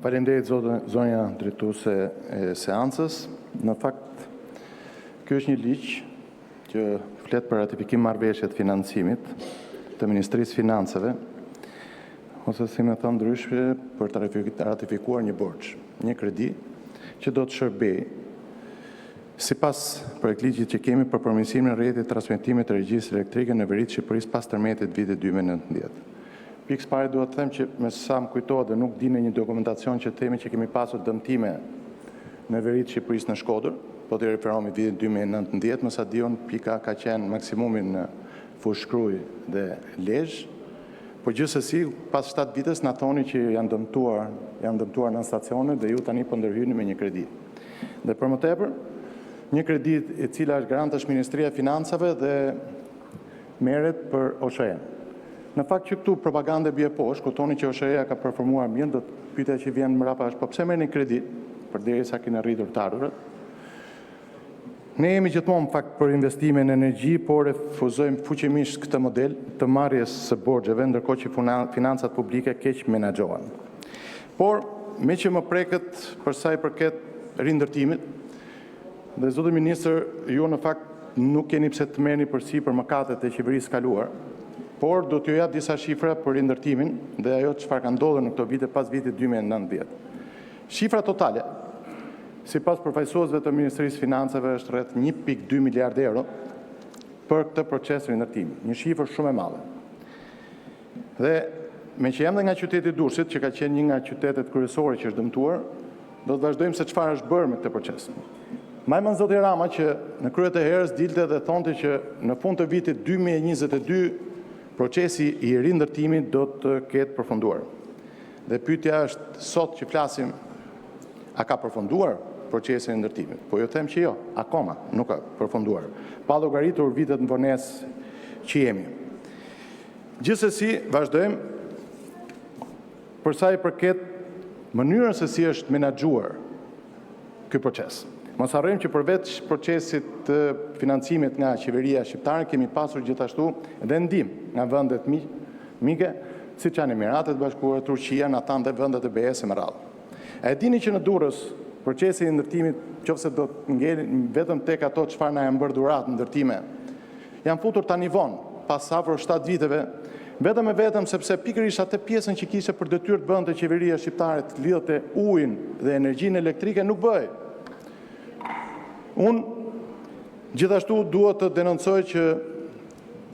Faleminderit zonja drejtuese e seancës. Në fakt, ky është një ligj që flet për ratifikim marrëveshje të financimit të Ministrisë Financave, ose si më thënë ndryshe për të ratifikuar një borxh, një kredi që do të shërbejë sipas projektligjit që kemi për përmirësimin e rrjetit të transmetimit të energjisë elektrike në veri të Shqipërisë pas tërmetit vitit 2019. Pikës pare duhet të them që me sa më kujtohet dhe nuk di në një dokumentacion që themi që kemi pasur dëmtime në veri të Shqipërisë në Shkodër, po të referohemi vitin 2019, më sa diun pika ka qenë maksimumin në Fushkruj dhe Lezhë, po gjithsesi pas 7 vitës na thoni që janë dëmtuar në stacione dhe ju tani po ndërhyni me një kredi. Dhe për më tepër, një kredi e cila është garantësh Ministria e Financave dhe merret për OSHE-n. Në fakt që këtu propagande bie poshtë, kuptoni që OSHE-ja ka performuar mirë, do të pyetja që vjen mbrapa është po pse merrni kredi përderisa keni arritur të ardhurat. Ne jemi gjithmonë në fakt për investime në energji, por refuzojmë fuqimisht këtë model të marrjes së borxheve, ndërkohë që financat publike keq menaxhohen. Por me që më preket për sa i përket rindërtimit, dhe zotë ministër, ju në fakt nuk keni pse të merrni përsi për mëkatet e qeverisë kaluar, por do t'ju jap disa shifra për rindërtimin dhe ajo çfarë ka ndodhur në këto vite pas vitit 2019. Shifra totale, sipas përfaqësuesve të Ministrisë Financave, është rreth 1.2 miliardë euro për këtë proces rindërtimi, një shifër shumë e madhe. Dhe me që jam dhe nga qyteti Durrësit, që ka qenë një nga qytetet kryesore që është dëmtuar, do të vazhdojmë se çfarë është bërë me këtë proces. Majmën zoti Rama që në kryet e herës dilte dhe thonte që në fund të vitit 2022 procesi i rindërtimit do të ketë përfunduar. Dhe pyetja është sot që flasim, a ka përfunduar procesi i rindërtimit? Po ju them që jo, akoma nuk ka përfunduar. Pa llogaritur vitet në vonesë që jemi. Gjithsesi, vazhdojmë për sa i përket mënyrën se si është menaxhuar ky proces. Mos harrojmë që përveç procesit të financimit nga qeveria shqiptare, kemi pasur gjithashtu edhe ndihmë nga vendet mike, siç janë Emiratet Bashkuara, Turqia, në ata dhe vendet e BE-s me radhë. A e dini që në Durrës procesi i ndërtimit, qofse do të ngelim vetëm tek ato çfarë na janë bërë dhuratë në ndërtime, janë futur tani vonë, pas afro 7 viteve, vetëm e vetëm sepse pikërisht atë pjesën që kishte për detyrë të bënte qeveria shqiptare të lidhte ujin dhe energjinë elektrike nuk bëi. Unë gjithashtu duhet të denoncoj që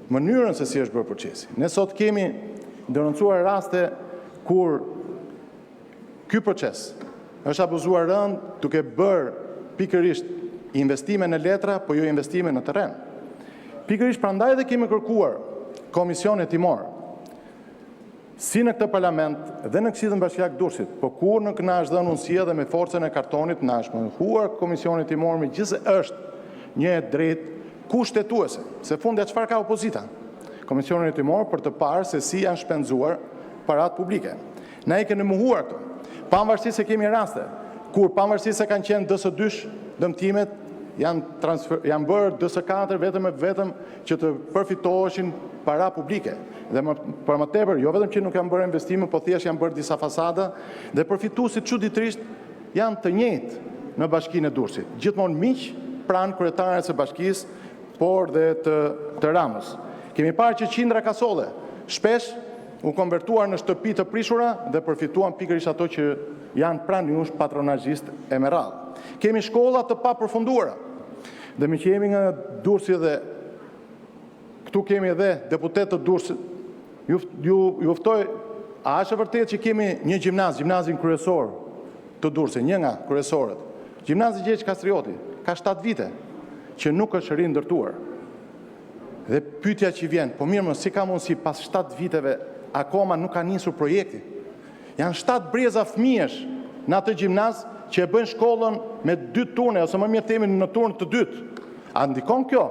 mënyrën se si është bërë procesi. Ne sot kemi denoncuar raste kur ky proces është abuzuar rënd duke bërë pikërisht investime në letra, po jo investime në terren. Pikërisht prandaj dhe kemi kërkuar Komisionin Timor, si në këtë parlament dhe në Këshillin Bashkiak Durrësit, po kur nuk na është dhënë mundësia dhe me forcën e kartonit na është mohuar Komisioni Timor, megjithëse është një e drejtë kushtetuese, se fundja çfarë ka opozita? Komisioni Timor për të parë se si janë shpenzuar paratë publike. Na i kemi mohuar këto. Pavarësisht se kemi raste kur pavarësisht se kanë qenë DS2 dëmtimet janë bërë DS4 vetëm që të përfitoheshin para publike. Dhe për më tepër, jo vetëm që nuk janë bërë investime, po thjesht janë bërë disa fasada dhe përfituesit çuditërisht janë të njëjtë në Bashkinë e Durrësit. Gjithmonë miq pranë kryetares së bashkisë, por dhe të Ramës. Kemi parë që qindra kasolle shpesh u konvertuar në shtëpi të prishura dhe përfituan pikërisht ato që janë pranë jush patronazhist e me radhë. Kemi shkolla të papërfunduara. Dhe me që jemi nga Durrësi dhe këtu kemi edhe deputet të Durrësit, ju ftoj, a është e vërtetë që kemi një gjimnazin kryesor të Durrësit, një nga kryesorët. Gjimnazi Gjergj Kastrioti ka 7 vite që nuk është rindërtuar. Dhe pyetja që vjen, po mirë më si ka mundësi pas 7 viteve akoma nuk ka nisur projekti. Janë 7 breza fëmijësh në atë gjimnaz që e bëjnë shkollën me 2 turne, ose më mirë themi në turn të dytë. A ndikon kjo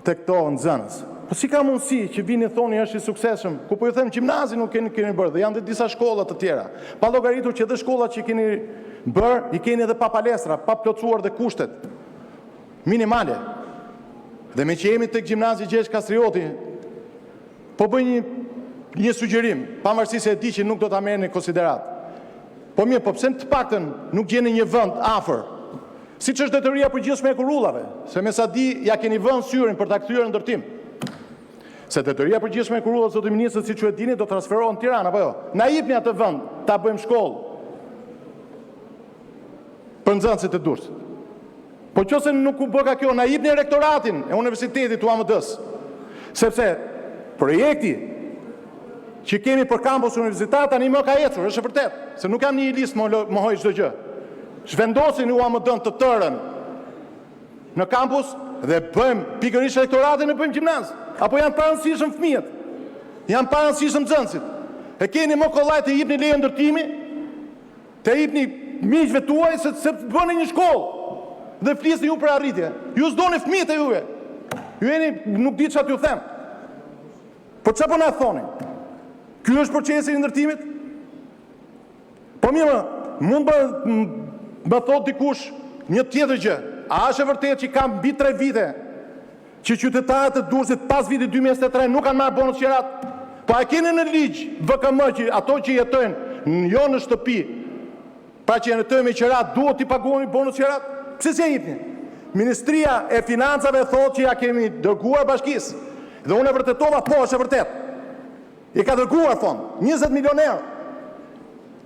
të këto nxënës? Po si ka mundësi që vini thoni është i suksesshëm, ku po ju them gjimnazin nuk keni bërë, dhe janë dhe disa shkolla të tjera. Pa llogaritur që edhe shkollat që keni bërë, i keni edhe pa palestra, pa plotësuar dhe kushtet minimale. Dhe me që jemi tek gjimnazi Gjergj Kastrioti, po bëj një sugjerim, pavarësisht se e di që nuk do ta merrni në konsiderat. Po mirë, po pse të paktën nuk gjeni një vend afër? Siç është detyria përgjithshme e kurullave, se me sa di ja keni vënë syrin për ta kthyer në ndërtim. Se detyria përgjithshme e kurullave, zotë ministër, siç ju e dini, do transferohen në Tiranë apo jo? Na jepni atë vend, ta bëjmë shkollë për nxënësit e Durrësit. Po qëse nuk u bëka kjo, na jepni rektoratin e Universitetit UAMD-s. Sepse projekti që kemi për kampus universitar tani më ka ecur, është e vërtet, se nuk kam një listë mohoj çdo gjë. Zhvendosin UAMD-n të tërën në kampus dhe bëjmë pikërisht rektoratin e bëjmë gjimnaz. Apo janë parëndësishëm fëmijët, janë parëndësishëm nxënësit. E keni më kollaj të jepni leje ndërtimi, të jepni miqve tuaj se bëni një shkollë dhe flisni ju për arritje. Ju s'doni fëmijët e juve. Ju jeni nuk di çfarë t'ju them. Po çfarë po na thoni? Ky është procesi i ndërtimit? Po mirë, mund më thot dikush një tjetër gjë. A është e vërtetë që kam mbi 3 vite që qytetarët e Durrësit pas vitit 2023 nuk kanë marrë bonus qerat? Po a keni në ligj VKM që ato që jetojnë jo në shtëpi, pra që jetojnë me qerat, duhet t'i paguani bonus qerat? Pse s'e jepni? Ministria e Financave thotë që ja kemi dërguar bashkisë. Dhe unë e vërtetova, po është e vërtet. I ka dërguar fond, 20 milion euro.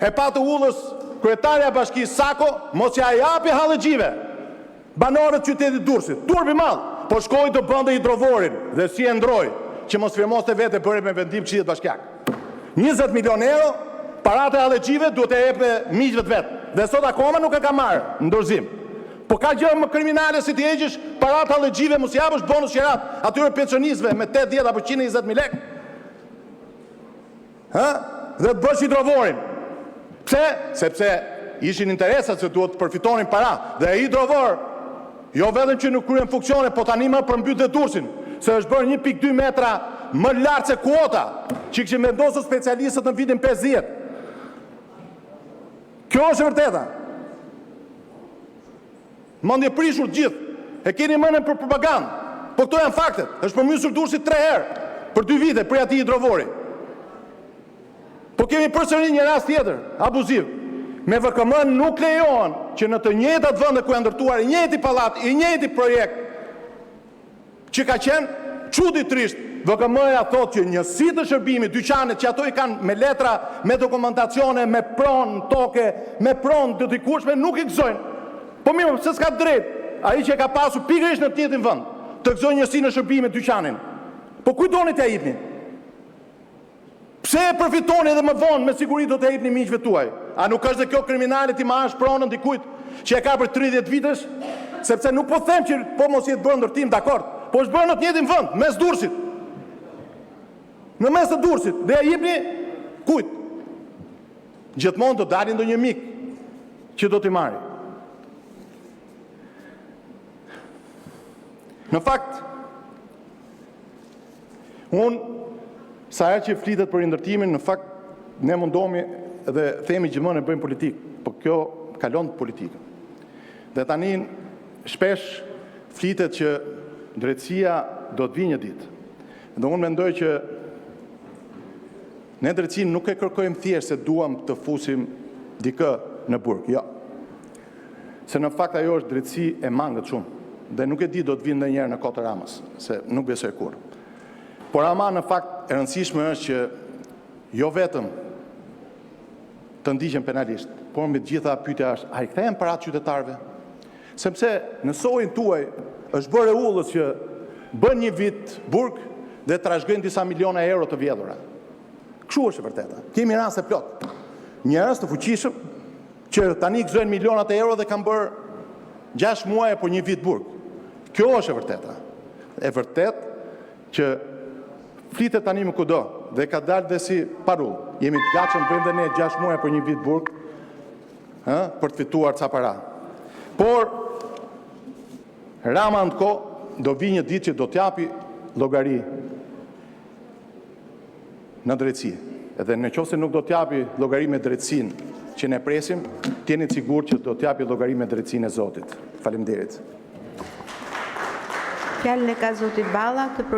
E patë ullës kryetarja bashkisë Sako, mos ja japi hallëgjive banorët qytetit Durrësit. Turbi madh, po shkoi të bënte hidrovorin dhe si e ndroi, që mos firmoste vetë bëri me vendim qiellët bashkiak. 20 milion euro, paratë e hallëgjive duhet e jepë miqve të vet. Dhe sot akoma nuk e ka marrë në dorëzim. Po ka gjë më kriminale si ti heqësh paratë hallëgjive, mos japësh bonus qerat atyre pensionistëve me 80 apo 120.000 lekë. Dhe të bësh hidrovorin. Pse? Sepse ishin interesat se duhet të përfitonin para. Dhe hidrovor, jo vetëm që nuk kryen funksione, po tani më përmbyt dhe Durrësin, se është bërë 1.2 metra më lartë se kuota, që këshin vendosur specialistët në vitin 50. Kjo është e vërteta. Mendje prishur gjithë, e keni mënën për propagandë, po këto janë faktet. Është përmysur Durrësi 3 herë për 2 vite për ati hidrovori. Po kemi përsëri një rast tjetër, abuziv. Me VKM nuk lejohen që në të njëjtat vende ku janë ndërtuar i njëjti pallat, i njëjti projekt, që ka qenë çuditërisht, VKM-ja thotë që njësi të shërbimit, dyqanet që ato i kanë me letra, me dokumentacione, me pronë toke, me pronë të dikushme, nuk i gëzojnë. Po mirë, pse s'ka drejt ai që ka pasur pikërisht në të njëjtin vend, të gëzojë njësi në shërbimit dyqanin. Po kujt doni t'ia jepni? Pse e përfitoni edhe më vonë me siguri do t'ia jepni miqve tuaj? A nuk është dhe kjo kriminale ti marrësh pronën dikujt që e ka për 30 vitesh? Sepse nuk po them që po mos jetë bërë ndërtim, dakord, po është bërë në të njëjtin vend, mes Durrësit. Në mes të Durrësit, dhe ja jepni kujt? Gjithmonë do dalin ndonjë mik që do t'i marrë. Në fakt, unë sa herë që flitet për ndërtimin, në fakt ne mundohemi dhe themi gjithmonë e bëjmë politikë, po kjo kalon politikën. Dhe tani shpesh flitet që drejtësia do të vijë një ditë. Dhe unë mendoj që ne drejtësinë nuk e kërkojmë thjesht se duam të fusim dikë në burg, jo. Se në fakt ajo është drejtësi e mangët shumë. Dhe nuk e di do të vinë ndonjëherë në Kotë Ramës, se nuk besoj kur. Por ama në fakt e rëndësishme është që jo vetëm të ndigjen penalisht, por me të gjitha pyetja është, a i kthehen paratë qytetarëve? Sepse në sojën tuaj është bërë ullës që bën një vit burg dhe trashëgojnë disa miliona euro të vjedhura. Kështu është e vërteta. Kemi raste plot. Njerëz të fuqishëm që tani gëzojnë milionat e euro dhe kanë bërë 6 muaj apo një vit burg. Kjo është e vërteta. E vërtet që flitet tani më kudo dhe ka dalë dhe si parull. Jemi të gatshëm bëjmë ne 6 muaj për një vit burg, për të fituar ca para. Por Rama ndko do vi një ditë që do t'japi llogari në drejtësi. Edhe në qoftë se nuk do t'japi llogari me drejtësinë që ne presim, t'jeni sigurt që do t'japi llogari me drejtësinë e Zotit. Faleminderit. Fjalën e ka zoti Balla, të